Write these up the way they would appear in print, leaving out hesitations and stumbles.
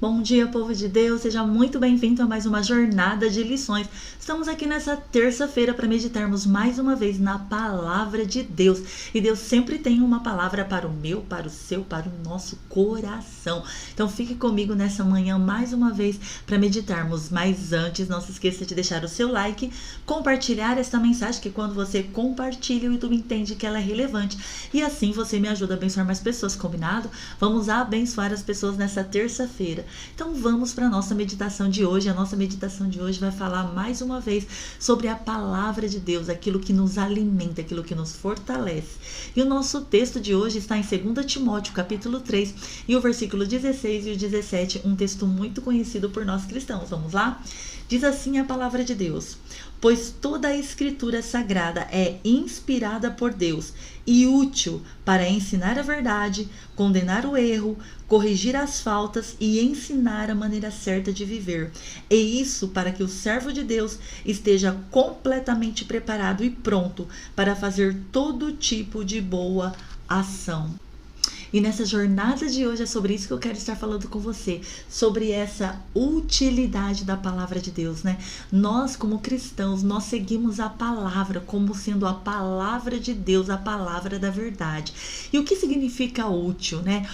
Bom dia, povo de Deus, seja muito bem-vindo a mais uma jornada de lições. Estamos aqui nessa terça-feira para meditarmos mais uma vez na palavra de Deus. E Deus sempre tem uma palavra para o meu, para o seu, para o nosso coração. Então fique comigo nessa manhã mais uma vez para meditarmos. Mas antes, não se esqueça de deixar o seu like, compartilhar esta mensagem, que quando você compartilha, o YouTube entende que ela é relevante. E assim você me ajuda a abençoar mais pessoas, combinado? Vamos abençoar as pessoas nessa terça-feira. Então vamos para a nossa meditação de hoje. A nossa meditação de hoje vai falar mais uma vez sobre a palavra de Deus, aquilo que nos alimenta, aquilo que nos fortalece. E o nosso texto de hoje está em 2 Timóteo, capítulo 3, e o versículo 16 e o 17, um texto muito conhecido por nós cristãos. Vamos lá? Diz assim a palavra de Deus: pois toda a escritura sagrada é inspirada por Deus e útil para ensinar a verdade, condenar o erro, corrigir as faltas e ensinar a maneira certa de viver. E isso para que o servo de Deus esteja completamente preparado e pronto para fazer todo tipo de boa ação. E nessa jornada de hoje é sobre isso que eu quero estar falando com você, sobre essa utilidade da palavra de Deus, né? Nós, como cristãos, nós seguimos a palavra como sendo a palavra de Deus, a palavra da verdade. E o que significa útil, né?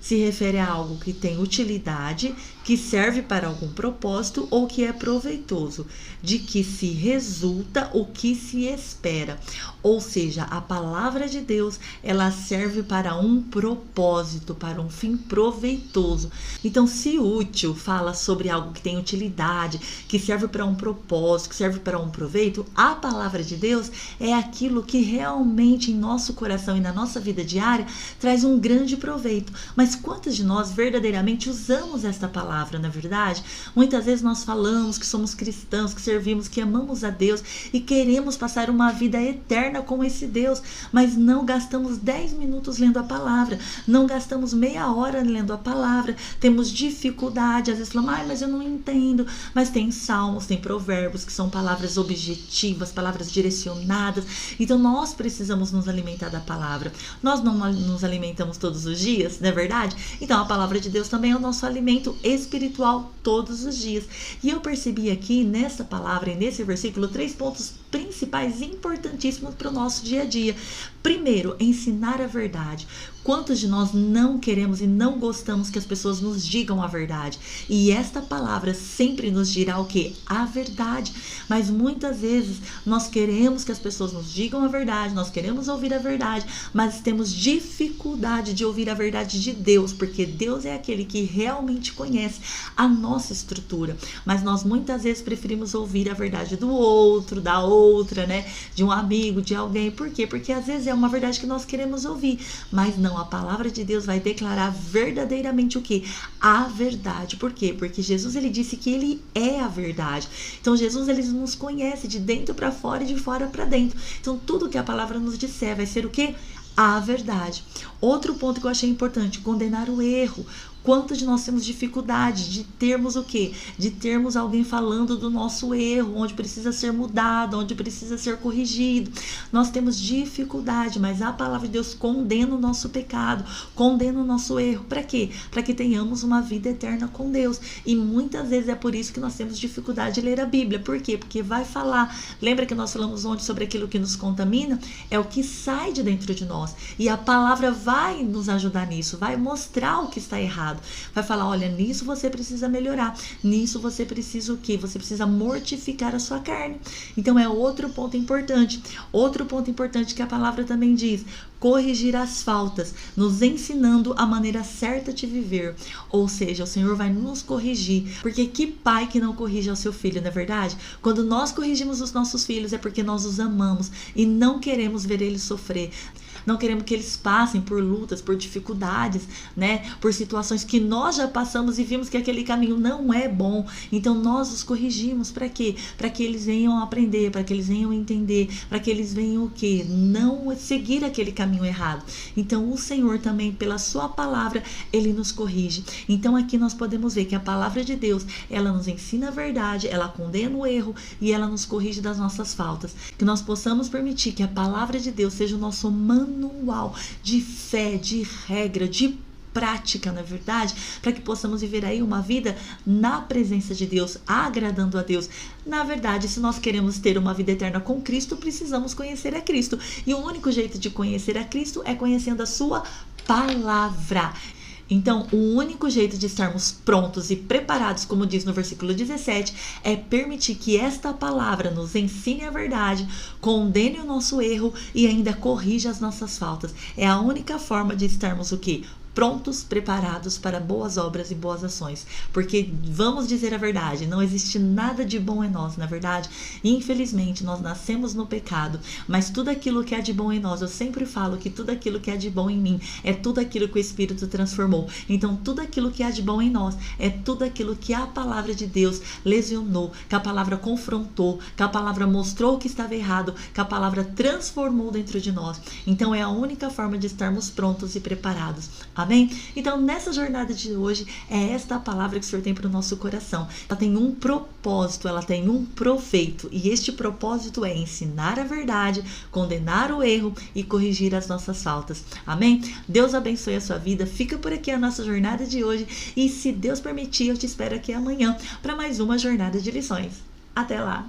Se refere a algo que tem utilidade, que serve para algum propósito ou que é proveitoso, de que se resulta o que se espera. Ou seja, a palavra de Deus, ela serve para um propósito, para um fim proveitoso. Então, se útil fala sobre algo que tem utilidade, que serve para um propósito, que serve para um proveito, a palavra de Deus é aquilo que realmente em nosso coração e na nossa vida diária traz um grande proveito. Mas quantos de nós verdadeiramente usamos esta palavra, na verdade? Muitas vezes nós falamos que somos cristãos, que servimos, que amamos a Deus e queremos passar uma vida eterna com esse Deus, mas não gastamos 10 minutos lendo a palavra, não gastamos meia hora lendo a palavra, temos dificuldade, às vezes falamos, mas eu não entendo, mas tem salmos, tem provérbios, que são palavras objetivas, palavras direcionadas. Então nós precisamos nos alimentar da palavra. Nós não nos alimentamos todos os dias, não é verdade? Então a palavra de Deus também é o nosso alimento espiritual todos os dias. E eu percebi aqui nessa palavra e nesse versículo 3 pontos principais importantíssimos para o nosso dia a dia. Primeiro, ensinar a verdade. Quantos de nós não queremos e não gostamos que as pessoas nos digam a verdade? E esta palavra sempre nos dirá o quê? A verdade. Mas muitas vezes nós queremos que as pessoas nos digam a verdade, nós queremos ouvir a verdade, mas temos dificuldade de ouvir a verdade de Deus, porque Deus é aquele que realmente conhece a nossa estrutura. Mas nós muitas vezes preferimos ouvir a verdade do outro, da outra, né? De um amigo, de alguém. Por quê? Porque às vezes é uma verdade que nós queremos ouvir, mas não. A palavra de Deus vai declarar verdadeiramente o quê? A verdade. Por quê? Porque Jesus, ele disse que ele é a verdade. Então Jesus, ele nos conhece de dentro para fora e de fora para dentro. Então tudo que a palavra nos disser vai ser o quê? A verdade. Outro ponto que eu achei importante, condenar o erro. Quantos de nós temos dificuldade de termos o quê? De termos alguém falando do nosso erro, onde precisa ser mudado, onde precisa ser corrigido. Nós temos dificuldade, mas a palavra de Deus condena o nosso pecado, condena o nosso erro. Para quê? Para que tenhamos uma vida eterna com Deus. E muitas vezes é por isso que nós temos dificuldade de ler a Bíblia. Por quê? Porque vai falar. Lembra que nós falamos ontem sobre aquilo que nos contamina? É o que sai de dentro de nós. E a palavra vai nos ajudar nisso, vai mostrar o que está errado. Vai falar, olha, nisso você precisa melhorar, nisso você precisa o quê? Você precisa mortificar a sua carne. Então é outro ponto importante. Outro ponto importante que a palavra também diz: corrigir as faltas, nos ensinando a maneira certa de viver. Ou seja, o Senhor vai nos corrigir, porque que pai que não corrige ao seu filho, não é verdade? Quando nós corrigimos os nossos filhos é porque nós os amamos e não queremos ver eles sofrer. Não queremos que eles passem por lutas, por dificuldades, né? Por situações que nós já passamos e vimos que aquele caminho não é bom. Então nós os corrigimos. Para quê? Para que eles venham aprender, para que eles venham entender, para que eles venham o quê? Não seguir aquele caminho errado. Então o Senhor também, pela sua palavra, ele nos corrige. Então aqui nós podemos ver que a palavra de Deus, ela nos ensina a verdade, ela condena o erro e ela nos corrige das nossas faltas. Que nós possamos permitir que a palavra de Deus seja o nosso manual de fé, de regra, de prática, na verdade, para que possamos viver aí uma vida na presença de Deus, agradando a Deus. Na verdade, se nós queremos ter uma vida eterna com Cristo, precisamos conhecer a Cristo. E o único jeito de conhecer a Cristo é conhecendo a sua palavra. Então, o único jeito de estarmos prontos e preparados, como diz no versículo 17, é permitir que esta palavra nos ensine a verdade, condene o nosso erro e ainda corrija as nossas faltas. É a única forma de estarmos o quê? Prontos, preparados para boas obras e boas ações. Porque, vamos dizer a verdade, não existe nada de bom em nós, na verdade. Infelizmente, nós nascemos no pecado, mas tudo aquilo que é de bom em nós, eu sempre falo que tudo aquilo que é de bom em mim, é tudo aquilo que o Espírito transformou. Então, tudo aquilo que é de bom em nós, é tudo aquilo que a palavra de Deus lesionou, que a palavra confrontou, que a palavra mostrou que estava errado, que a palavra transformou dentro de nós. Então, é a única forma de estarmos prontos e preparados. Amém? Então, nessa jornada de hoje, é esta a palavra que o Senhor tem para o nosso coração. Ela tem um propósito, ela tem um proveito. E este propósito é ensinar a verdade, condenar o erro e corrigir as nossas faltas. Amém? Deus abençoe a sua vida. Fica por aqui a nossa jornada de hoje. E se Deus permitir, eu te espero aqui amanhã para mais uma jornada de lições. Até lá!